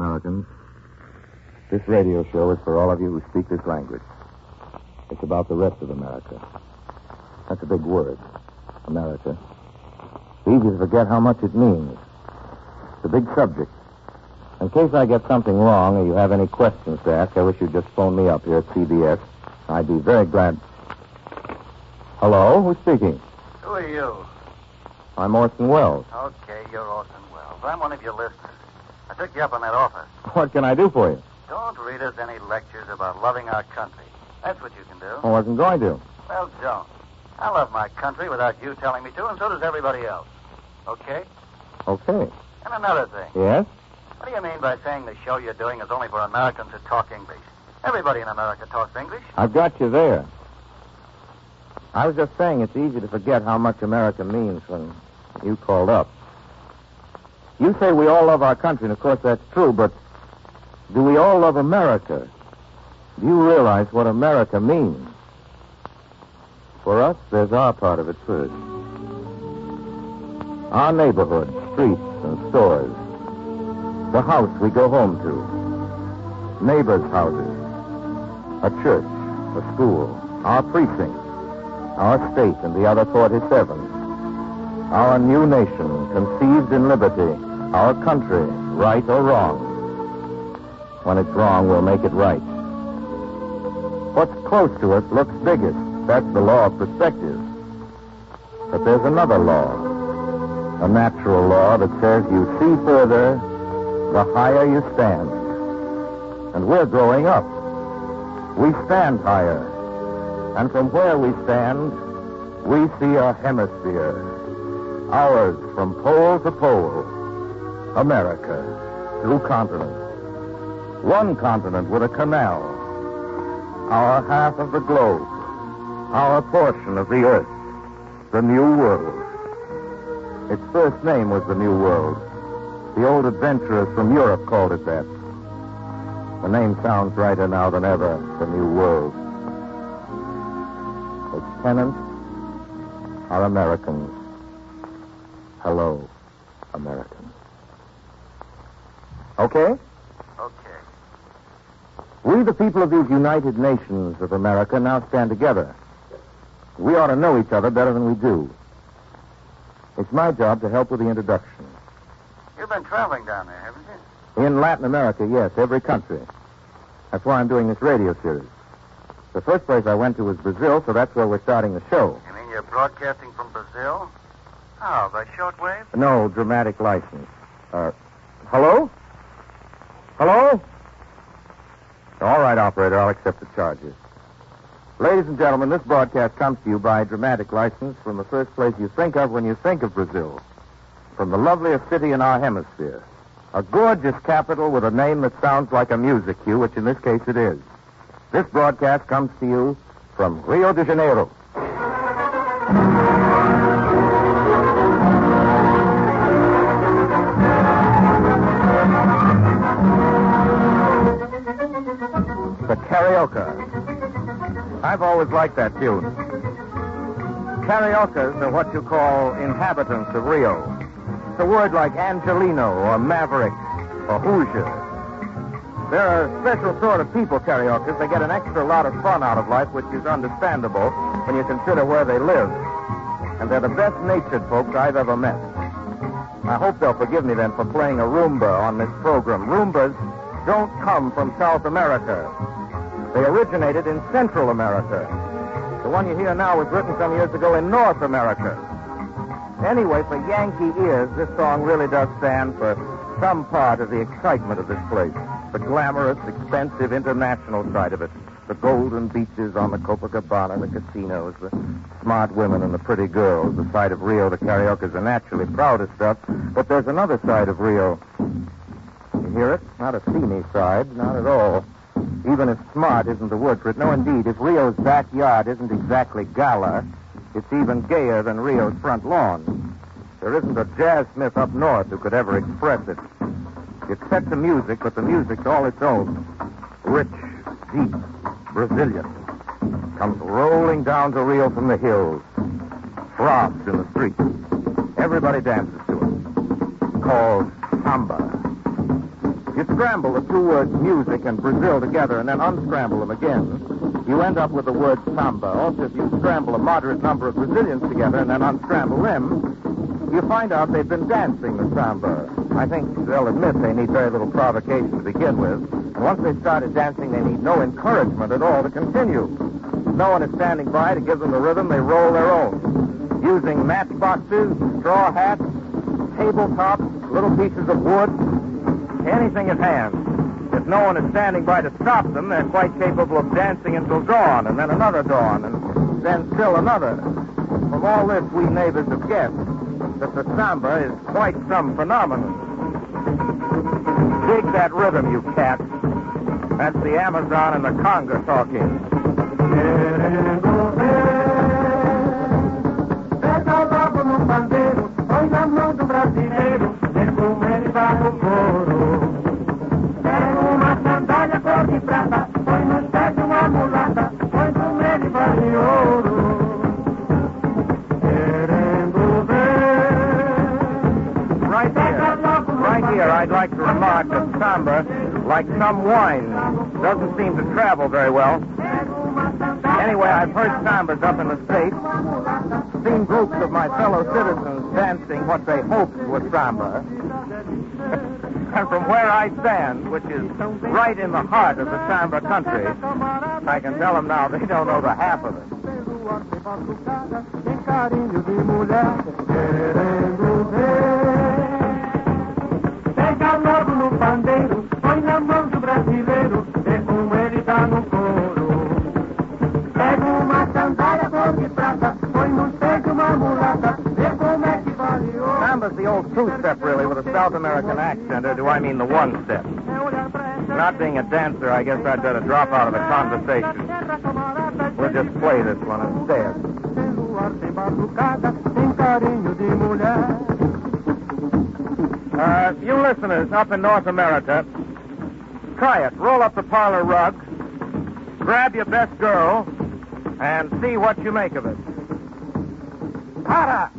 Americans. This radio show is for all of you who speak this language. It's about the rest of America. That's a big word, America. It's easy to forget how much it means. It's a big subject. In case I get something wrong or you have any questions to ask, I wish you'd just phone me up here at CBS. I'd be very glad. Hello? Who's speaking? Who are you? I'm Orson Welles. Okay, you're Orson Welles. I'm one of your listeners. I took you up on that offer. What can I do for you? Don't read us any lectures about loving our country. That's what you can do. I wasn't going to. Well, don't. I love my country without you telling me to, and so does everybody else. Okay? Okay. And another thing. Yes? What do you mean by saying the show you're doing is only for Americans who talk English? Everybody in America talks English. I've got you there. I was just saying it's easy to forget how much America means when you called up. You say we all love our country, and of course that's true, but do we all love America? Do you realize what America means? For us, there's our part of it first. Our neighborhood, streets, and stores. The house we go home to. Neighbors' houses. A church, a school. Our precinct. Our state and the other 47. Our new nation, conceived in liberty. Our country, right or wrong. When it's wrong, we'll make it right. What's close to us looks biggest. That's the law of perspective. But there's another law. A natural law that says you see further the higher you stand. And we're growing up. We stand higher. And from where we stand, we see a hemisphere. Ours from pole to pole. America. Through continents. One continent with a canal. Our half of the globe. Our portion of the earth. The New World. Its first name was the New World. The old adventurers from Europe called it that. The name sounds righter now than ever, the New World. Its tenants are Americans. Hello, Americans. Okay? Okay. We, the people of these United Nations of America, now stand together. We ought to know each other better than we do. It's my job to help with the introduction. You've been traveling down there, haven't you? In Latin America, yes, every country. That's why I'm doing this radio series. The first place I went to was Brazil, so that's where we're starting the show. You mean you're broadcasting from Brazil? How, by shortwave? No, dramatic license. Hello? Hello? All right, operator, I'll accept the charges. Ladies and gentlemen, this broadcast comes to you by dramatic license from the first place you think of when you think of Brazil. From the loveliest city in our hemisphere. A gorgeous capital with a name that sounds like a music cue, which in this case it is. This broadcast comes to you from Rio de Janeiro. The Carioca. I've always liked that tune. Cariocas are what you call inhabitants of Rio. It's a word like Angelino or Maverick or Hoosier. They're a special sort of people, Cariocas. They get an extra lot of fun out of life, which is understandable when you consider where they live. And they're the best-natured folks I've ever met. I hope they'll forgive me then for playing a rumba on this program. Rumbas don't come from South America. They originated in Central America. The one you hear now was written some years ago in North America. Anyway, for Yankee ears, this song really does stand for some part of the excitement of this place. The glamorous, expensive, international side of it. The golden beaches on the Copacabana, the casinos, the smart women and the pretty girls. The side of Rio the Cariocas are naturally proudest of. But there's another side of Rio. You hear it? Not a seamy side, not at all. Even if smart isn't the word for it. No, indeed. If Rio's backyard isn't exactly gala, it's even gayer than Rio's front lawn. There isn't a jazzsmith up north who could ever express it. It's set to music, but the music's all its own. Rich, deep, Brazilian. Comes rolling down to Rio from the hills. Throbs in the streets. Everybody dances to it. Called samba. It's scramble the two words music and Brazil together and then unscramble them again, you end up with the word samba. Also, if you scramble a moderate number of Brazilians together and then unscramble them, you find out they've been dancing the samba. I think they'll admit they need very little provocation to begin with. And once they've started dancing, they need no encouragement at all to continue. No one is standing by to give them the rhythm. They roll their own. Using matchboxes, straw hats, tabletops, little pieces of wood, anything at hand. If no one is standing by to stop them, they're quite capable of dancing until dawn, and then another dawn, and then still another. From all this, we neighbors have guessed that the samba is quite some phenomenon. Dig that rhythm, you cats. That's the Amazon and the conga talking. Right here, I'd like to remark that samba, like some wine, doesn't seem to travel very well. Anyway, I've heard sambas up in the States, seen groups of my fellow citizens dancing what they hoped was samba. And from where I stand, which is right in the heart of the samba country, I can tell them now they don't know the half of it. Samba's the old two-step, really, with a South American accent, or do I mean the one-step? Not being a dancer, I guess I'd better drop out of the conversation. We'll just play this one instead. You listeners up in North America, try it. Roll up the parlor rug, grab your best girl, and see what you make of it. Para!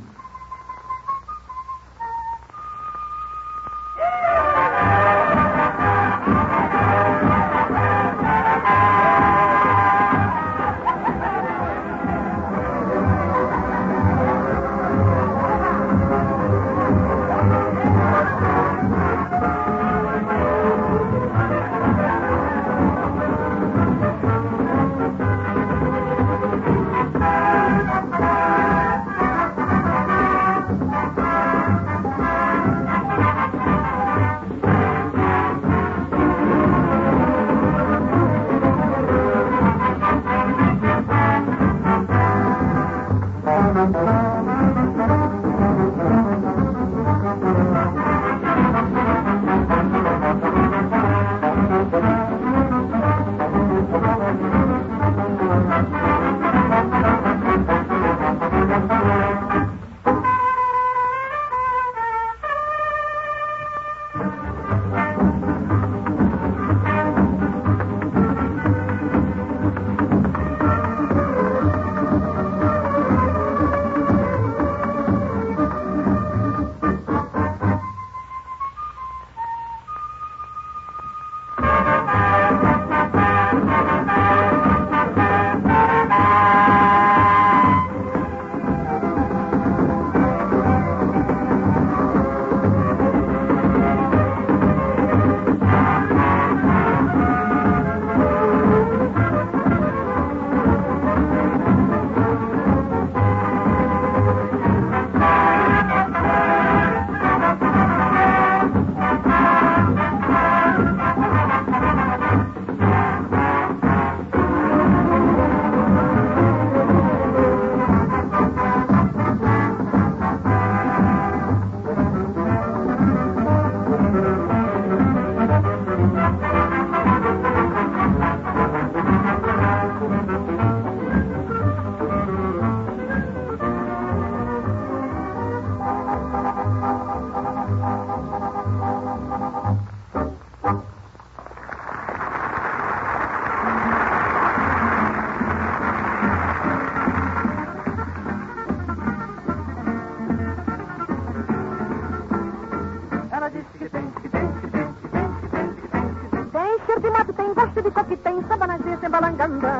de mato, tem gosto de coquetel, samba na gesta, embalanganda.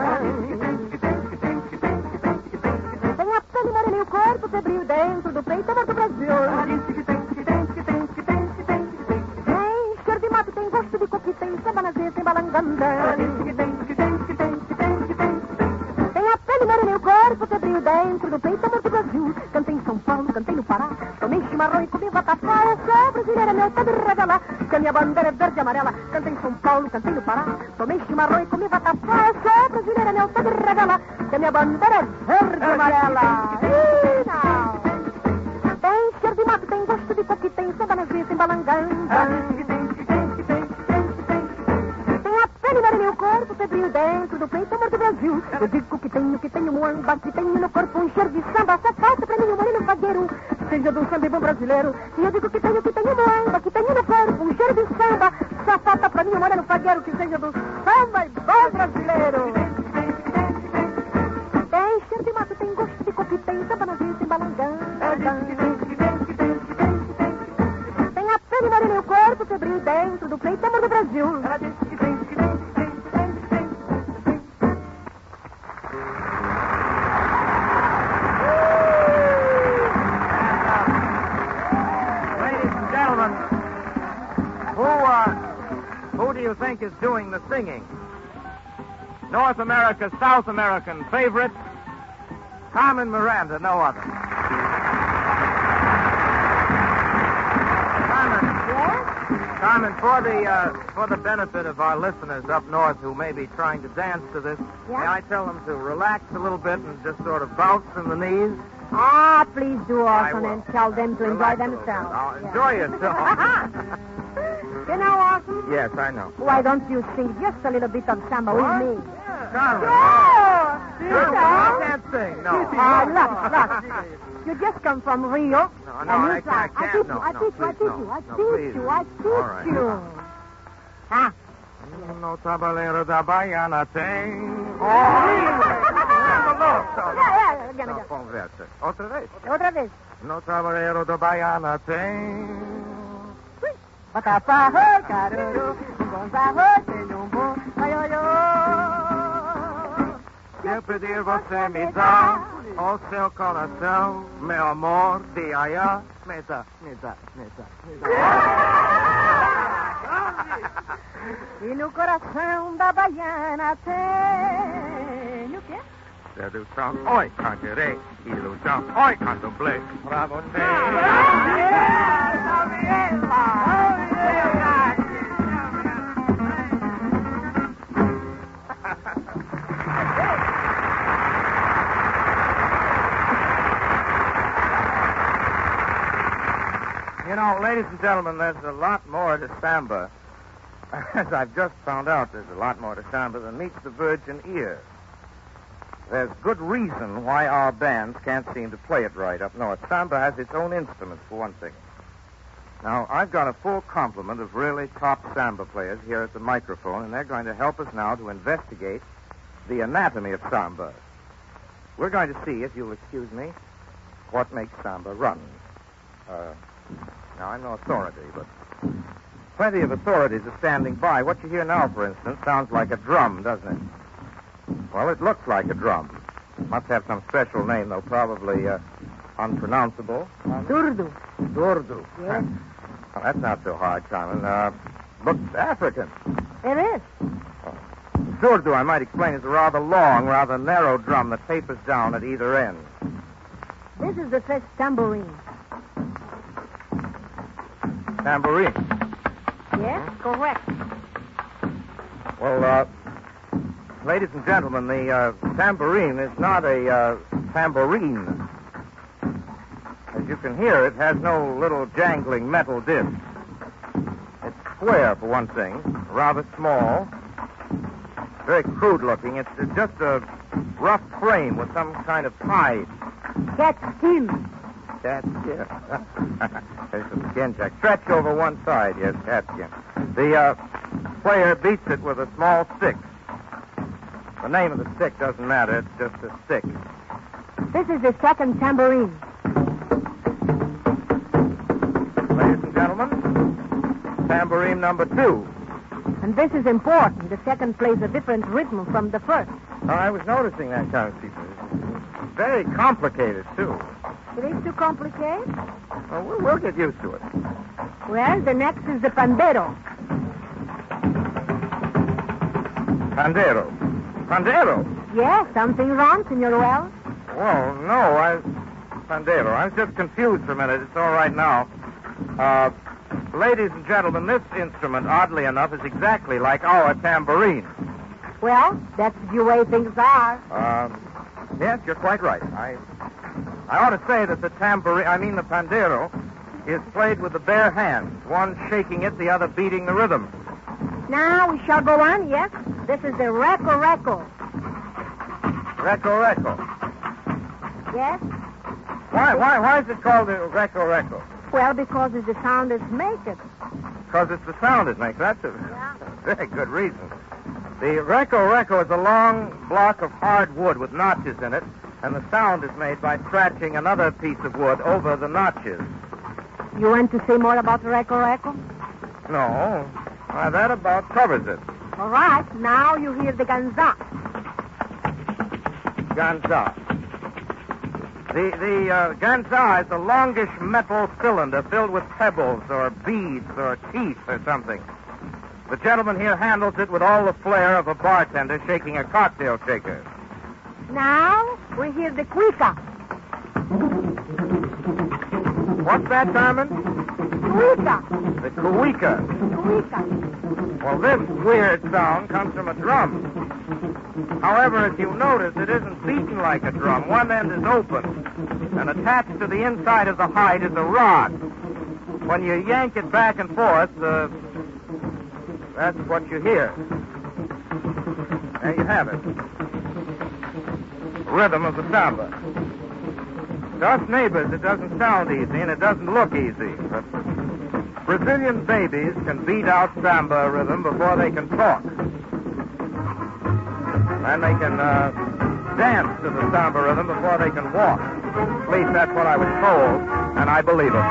Tem a pele morena e o corpo febril dentro do peito, amor do Brasil. Tem cheiro de mato, tem gosto de coquetel, samba na gesta, embalanganda. Tem a pele morena e o corpo febril dentro do peito, amor do Brasil. Cantei em São Paulo, cantei no Pará, tomei chimarrão e comi vatapá. Eu sou brasileira, meu tá de revelar que a minha bandeira é verde e amarela. Cantei em São Paulo, cantei no Pará, tomei chimarrão e comi vatapá. Eu sou brasileira, meu tá de revelar que a minha bandeira é verde e amarela. Ih, não. Tem cheiro de mato, tem gosto de coquetel, samba nas vias embalanganda. Tem a pele morena e o corpo febril dentro do peito, amor do Brasil. Eu digo que tenho muamba, que tenho no corpo um cheiro de samba. Só falta pra mim um moreno fagueiro, seja do samba e bom brasileiro. E eu digo que tenho muamba, que tenho no corpo um cheiro de samba. Só falta pra mim um moreno fagueiro, que seja do samba e bom brasileiro. Tem cheiro de mato, tem gosto de coquetel, samba nas vias embalanganda. Tem a pele morena e o corpo febril dentro do peito, amor do Brasil. Who do you think is doing the singing? North America's South American favorite, Carmen Miranda, no other. Carmen, for the benefit of our listeners up north who may be trying to dance to this, may I tell them to relax a little bit and just sort of bounce in the knees? Ah, please do, Orson, and tell them to enjoy themselves. Now, enjoy yourself. You know, Orson? Yes, I know. Why don't you sing just a little bit of samba with me? Carmen. Sure, I can't sing, no. Look. You just come from Rio. No, and I you can't. I teach you. Huh? No tabalero da baiana tem. Again. Conversa. Outra vez. Outra vez. No tabalero da baiana tem. Batapá, caruru, bom barro, tem bom, Se eu pedir, você me dá o seu coração, meu amor, de aiá, me dá. E no coração da baiana tem o quê? Sedução, oi, cantarei, ilusão, oi, candomblé, pra você. You know, ladies and gentlemen, there's a lot more to samba. As I've just found out, there's a lot more to samba than meets the virgin ear. There's good reason why our bands can't seem to play it right up north. Samba has its own instruments, for one thing. Now, I've got a full complement of really top samba players here at the microphone, and they're going to help us now to investigate the anatomy of samba. We're going to see, if you'll excuse me, what makes samba run. Now, I'm no authority, but plenty of authorities are standing by. What you hear now, for instance, sounds like a drum, doesn't it? Well, it looks like a drum. Must have some special name, though, probably unpronounceable. Surdo. Yes. Well, that's not so hard, Carmen. Looks African. It is. Surdo, I might explain, is a rather long, rather narrow drum that tapers down at either end. This is the first tambourine. Tambourine. Yes, correct. Well, ladies and gentlemen, the tambourine is not a tambourine. As you can hear, it has no little jangling metal disc. It's square, for one thing, rather small, very crude looking. It's just a rough frame with some kind of hide. Cat skin. Cat skin. There's some skin check. Stretch over one side, yes, cat skin. The player beats it with a small stick. The name of the stick doesn't matter. It's just a stick. This is the second tambourine. Ladies and gentlemen, tambourine number 2. And this is important. The second plays a different rhythm from the first. I was noticing that, Constable. It's very complicated, too. It is too complicated? Well, we'll get used to it. Well, the next is the pandero. Pandero. Pandero? Yes, something wrong, Senor Wells? Well, no, Pandero. I was just confused for a minute. It's all right now. Ladies and gentlemen, this instrument, oddly enough, is exactly like our tambourine. Well, that's the way things are. Yes, you're quite right. I ought to say that the pandero, is played with the bare hands, one shaking it, the other beating the rhythm. Now we shall go on, yes? This is the reco-reco. Reco-reco. Yes? Why is it called the reco-reco? Well, because it's the sound that makes it. Because it's the sound it makes. That's a very good reason. The reco-reco is a long block of hard wood with notches in it, and the sound is made by scratching another piece of wood over the notches. You want to say more about reco-reco? No. That about covers it. All right. Now you hear the ganza. Ganza. The ganza is a longish metal cylinder filled with pebbles or beads or teeth or something. The gentleman here handles it with all the flair of a bartender shaking a cocktail shaker. Now we hear the cuica. What's that, Carmen? Cuica. The cuica. Cuica. Well, this weird sound comes from a drum. However, if you notice, it isn't beaten like a drum. One end is open, and attached to the inside of the hide is a rod. When you yank it back and forth, that's what you hear. There you have it. Rhythm of the samba. To us neighbors, it doesn't sound easy, and it doesn't look easy. But Brazilian babies can beat out samba rhythm before they can talk. And they can dance to the samba rhythm before they can walk. At least that's what I was told, and I believe it.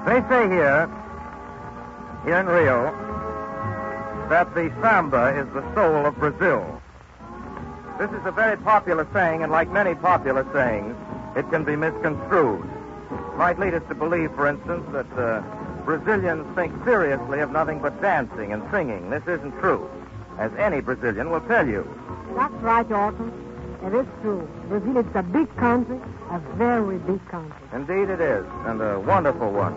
They say here in Rio, that the samba is the soul of Brazil. This is a very popular saying, and like many popular sayings, it can be misconstrued. It might lead us to believe, for instance, that Brazilians think seriously of nothing but dancing and singing. This isn't true, as any Brazilian will tell you. That's right, Orton. It is true. Brazil is a big country, a very big country. Indeed it is, and a wonderful one.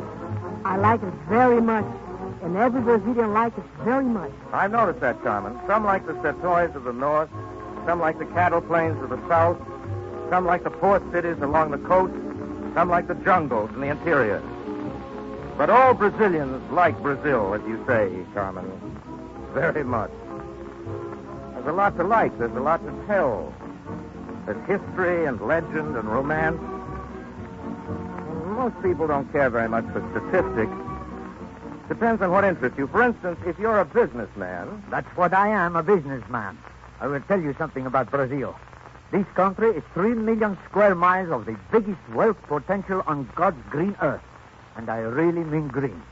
I like it very much, and every Brazilian likes it very much. I've noticed that, Carmen. Some like the sertões of the north, some like the cattle plains of the south, some like the port cities along the coast, some like the jungles in the interior. But all Brazilians like Brazil, as you say, Carmen, very much. There's a lot to like. There's a lot to tell. There's history and legend and romance. Most people don't care very much for statistics. Depends on what interests you. For instance, if you're a businessman... That's what I am, a businessman. I will tell you something about Brazil. This country is 3 million square miles of the biggest wealth potential on God's green earth. And I really mean green.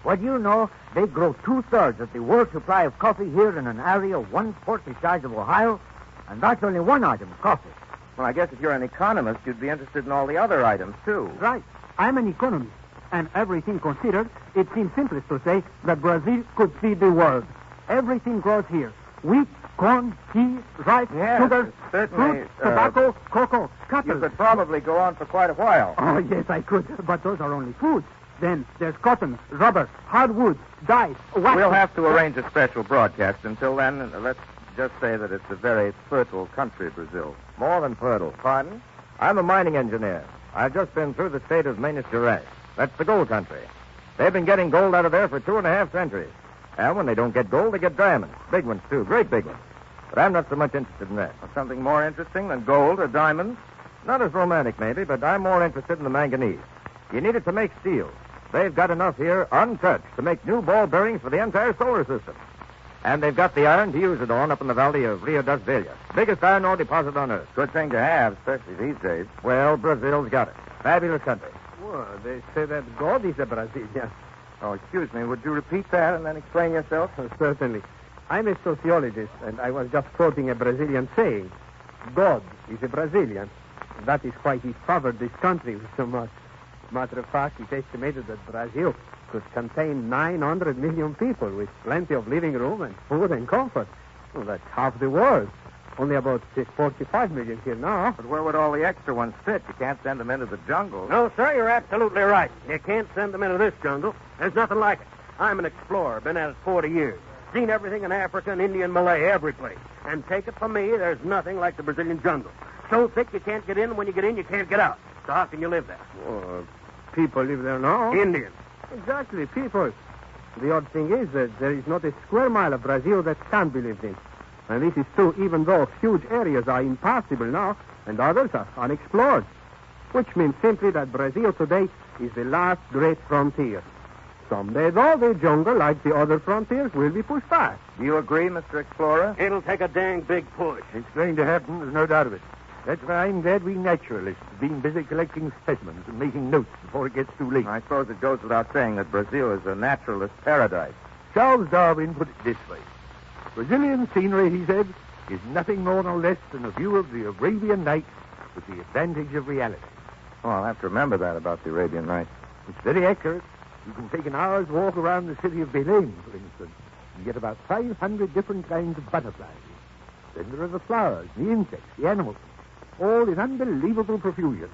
What you know, they grow 2/3 of the world supply of coffee here in an area 1/4 the size of Ohio, and that's only one item, coffee. Well, I guess if you're an economist, you'd be interested in all the other items, too. Right. I'm an economist. And everything considered, it seems simplest to say that Brazil could feed the world. Everything grows here. Wheat, corn, tea, rice, Yes, sugar, certainly, fruit, tobacco, cocoa, cattle. You could probably go on for quite a while. Oh, yes, I could. But those are only foods. Then there's cotton, rubber, hardwoods, dyes, wax. We'll have to arrange a special broadcast. Until then, let's just say that it's a very fertile country, Brazil. More than fertile. Pardon? I'm a mining engineer. I've just been through the state of Minas Gerais. That's the gold country. They've been getting gold out of there for 2.5 centuries. And when they don't get gold, they get diamonds. Big ones, too. Great big ones. But I'm not so much interested in that. Something more interesting than gold or diamonds? Not as romantic, maybe, but I'm more interested in the manganese. You need it to make steel. They've got enough here, untouched, to make new ball bearings for the entire solar system. And they've got the iron to use it on up in the valley of Rio das Velhas. Biggest iron ore deposit on Earth. Good thing to have, especially these days. Well, Brazil's got it. Fabulous country. Well, they say that God is a Brazilian. Oh, excuse me. Would you repeat that and then explain yourself? Certainly. I'm a sociologist, and I was just quoting a Brazilian saying. God is a Brazilian. That is why he favored this country with so much. Matter of fact, it's estimated that Brazil could contain 900 million people with plenty of living room and food and comfort. Well, that's half the world. Only about 45 million here now. But where would all the extra ones fit? You can't send them into the jungle. No, sir, you're absolutely right. You can't send them into this jungle. There's nothing like it. I'm an explorer, been at it 40 years. Seen everything in Africa and India and Malay, every place. And take it from me, there's nothing like the Brazilian jungle. So thick you can't get in, and when you get in, you can't get out. So how can you live there? Well, people live there now. Indians. Exactly, people. The odd thing is that there is not a square mile of Brazil that can't be lived in. And this is true even though huge areas are impassable now and others are unexplored. Which means simply that Brazil today is the last great frontier. Someday, though, the jungle, like the other frontiers, will be pushed back. Do you agree, Mr. Explorer? It'll take a dang big push. It's going to happen, there's no doubt of it. That's why I'm glad we naturalists have been busy collecting specimens and making notes before it gets too late. I suppose it goes without saying that Brazil is a naturalist paradise. Charles Darwin put it this way. Brazilian scenery, he said, is nothing more nor less than a view of the Arabian Nights with the advantage of reality. Oh, I'll have to remember that about the Arabian Nights. It's very accurate. You can take an hour's walk around the city of Belém, for instance, and get about 500 different kinds of butterflies. Then there are the flowers, the insects, the animals, all in unbelievable profusion.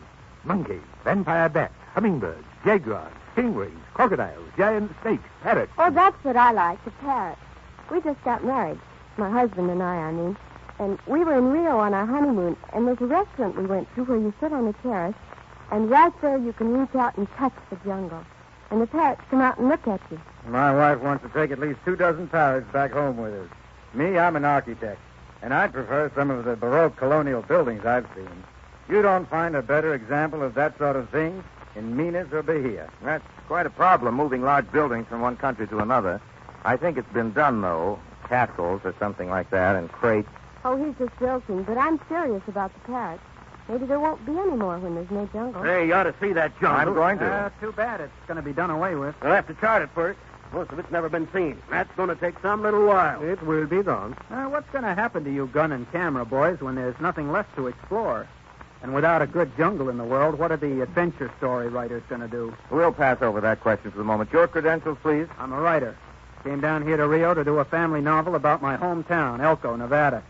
Monkeys, vampire bats, hummingbirds, jaguars, stingrays, crocodiles, giant snakes, parrots. Oh, that's what I like, the parrot. We just got married. My husband and I mean. And we were in Rio on our honeymoon, and there's a restaurant we went to where you sit on a terrace, and right there you can reach out and touch the jungle. And the parrots come out and look at you. My wife wants to take at least 2 dozen parrots back home with her. Me, I'm an architect, and I'd prefer some of the Baroque colonial buildings I've seen. You don't find a better example of that sort of thing in Minas or Bahia. That's quite a problem, moving large buildings from one country to another. I think it's been done, though. Castles or something like that, and crates. Oh, he's just joking, but I'm serious about the parrots. Maybe there won't be any more when there's no jungle. Hey, you ought to see that jungle. I'm going to. Too bad it's going to be done away with. We'll have to chart it first. Most of it's never been seen. That's going to take some little while. It will be done. What's going to happen to you gun and camera boys when there's nothing left to explore? And without a good jungle in the world, what are the adventure story writers going to do? We'll pass over that question for the moment. Your credentials, please. I'm a writer. Came down here to Rio to do a family novel about my hometown, Elko, Nevada.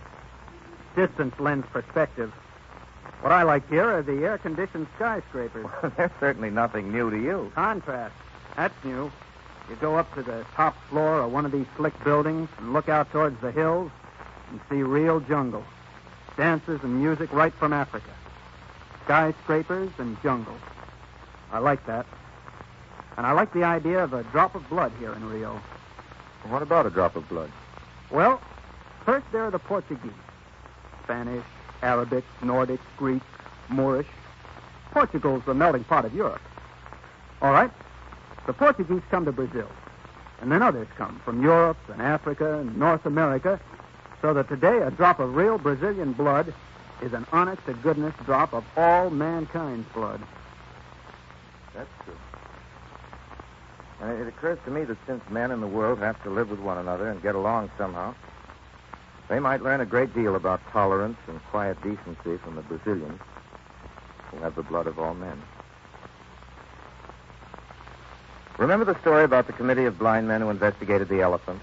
Distance lends perspective. What I like here are the air-conditioned skyscrapers. There's certainly nothing new to you. Contrast. That's new. You go up to the top floor of one of these slick buildings and look out towards the hills and see real jungle. Dances and music right from Africa. Skyscrapers and jungle. I like that. And I like the idea of a drop of blood here in Rio. What about a drop of blood? Well, First, there are the Portuguese. Spanish, Arabic, Nordic, Greek, Moorish. Portugal's the melting pot of Europe. All right. The Portuguese come to Brazil. And then others come from Europe and Africa and North America, so that today a drop of real Brazilian blood is an honest-to-goodness drop of all mankind's blood. That's true. And it occurs to me that since men in the world have to live with one another and get along somehow, they might learn a great deal about tolerance and quiet decency from the Brazilians, who have the blood of all men. Remember the story about the committee of blind men who investigated the elephant?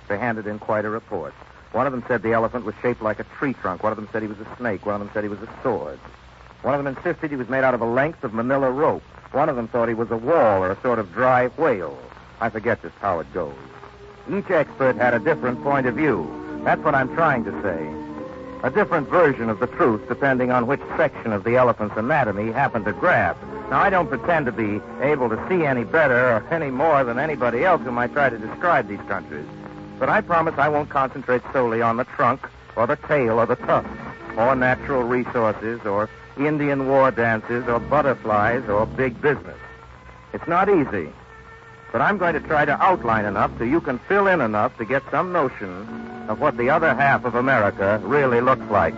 They handed in quite a report. One of them said the elephant was shaped like a tree trunk. One of them said he was a snake. One of them said he was a sword. One of them insisted he was made out of a length of manila rope. One of them thought he was a wall or a sort of dry whale. I forget just how it goes. Each expert had a different point of view. That's what I'm trying to say. A different version of the truth depending on which section of the elephant's anatomy he happened to grab. Now, I don't pretend to be able to see any better or any more than anybody else who might try to describe these countries. But I promise I won't concentrate solely on the trunk or the tail or the tusks or natural resources or Indian war dances or butterflies or big business. It's not easy. But I'm going to try to outline enough so you can fill in enough to get some notion of what the other half of America really looks like.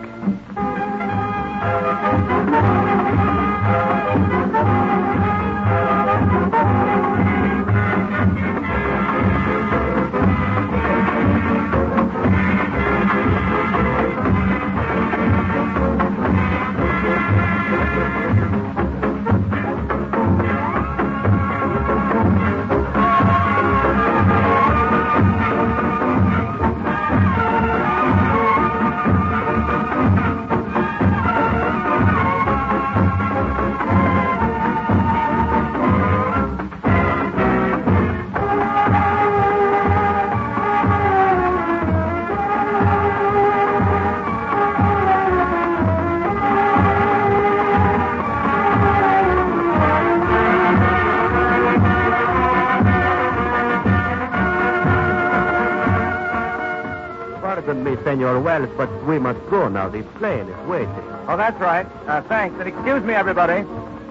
Pardon me, Senor Wells, but we must go now. The plane is waiting. Oh, that's right. Thanks. And excuse me, everybody.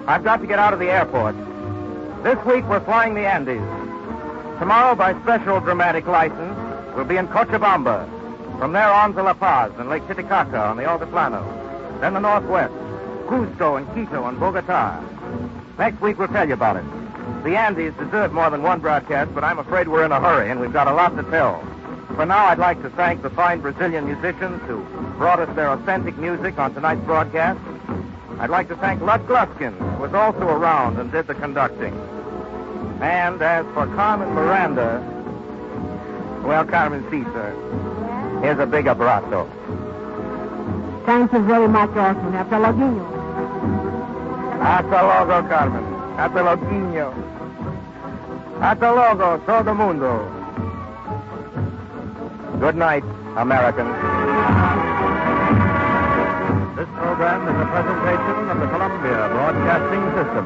I've got to get out of the airport. This week we're flying the Andes. Tomorrow, by special dramatic license, we'll be in Cochabamba. From there on to La Paz and Lake Titicaca on the Altiplano. Then the Northwest, Cusco and Quito and Bogota. Next week we'll tell you about it. The Andes deserve more than one broadcast, but I'm afraid we're in a hurry and we've got a lot to tell. For now, I'd like to thank the fine Brazilian musicians who brought us their authentic music on tonight's broadcast. I'd like to thank Lud Gluskin, who was also around and did the conducting. And as for Carmen Miranda, well, Carmen, see, sir. Here's a big abrazo. Thank you very much, Orson. Hasta luego. Hasta luego, Carmen. Hasta luego. Hasta luego, todo mundo. Good night, Americans. This program is a presentation of the Columbia Broadcasting System.